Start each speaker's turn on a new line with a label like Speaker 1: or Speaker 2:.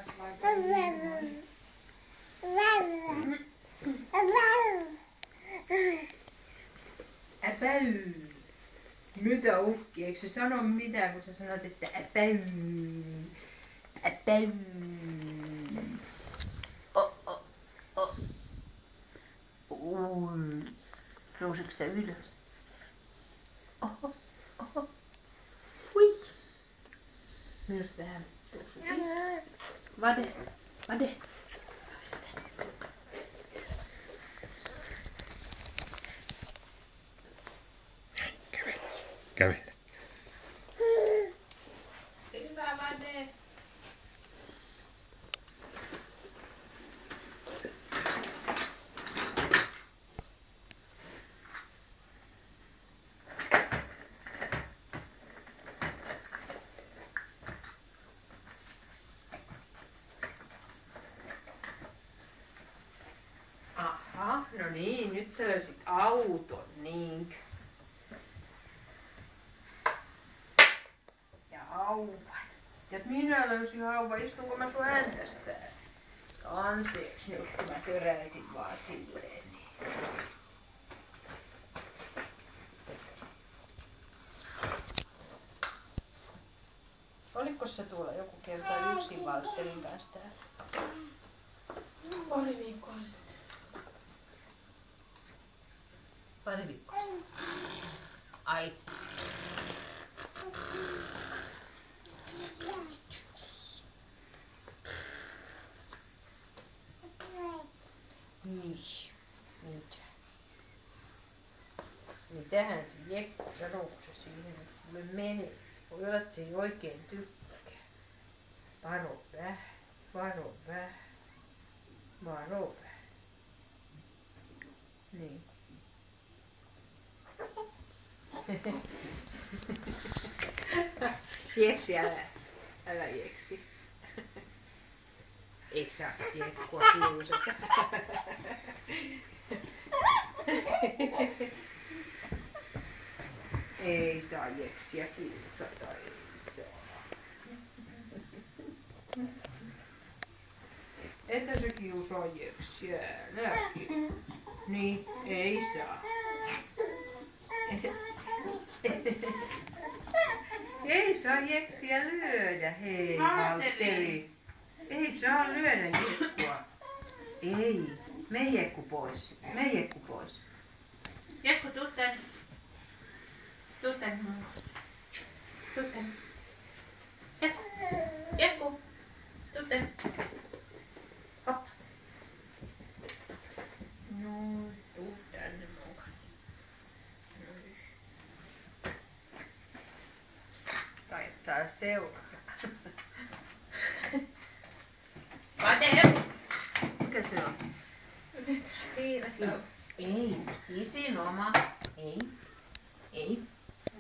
Speaker 1: taas laitoin ilmoille. Äpäy. Mitä uhki? Eikö se sano mitään, kun sä sanot, että äpäy? Äpäy. Ui. Nouseeko sä ylös? Oho. Oho. Hui. Myös tähän tuossa. Vade. Vade.
Speaker 2: Kävele.
Speaker 1: Hyvä Vade. Aha, no niin, nyt sä löysit auton, niinkö? Ja hauvan. Ja minä löysin hauvan, istunko mä sun häntästä? Anteeksi nyt, kun mä töräytin vaan silleen. Niin. Oliko se tuolla joku kerta yksin Valtterin kanssa täällä? Pari viikkoa sitten. Pari viikkoa sitten. Ai. Niin. Mitä? Mitähän se Jekku sanoo, kun se siihen sulle menee? Voi olla, että se ei oikein tykkää. Varo vähän, varo vähän, varo vähän. Niin. Jeksi, älä jeksi. Ei saa Jekkua kiusata. Ei saa Jeksiä kiusata, ei saa. Että se kiusaa Jeksiä, älä. Niin, ei saa. Ei saa Jeksiä lyödä, hei Valtteri. Ei saa lyödä Jekkua. Ei. Mene Jekku pois. Mene Jekku pois. Jekku, tuu tänne. Tuu tänne. Tuu tänne. Jekku. Jekku. Tuu tänne. Hop. No, tuu tänne mukaan. Tai et saa seurata. Vade! Mikä se on? Ei, isin oma. Ei. Ei.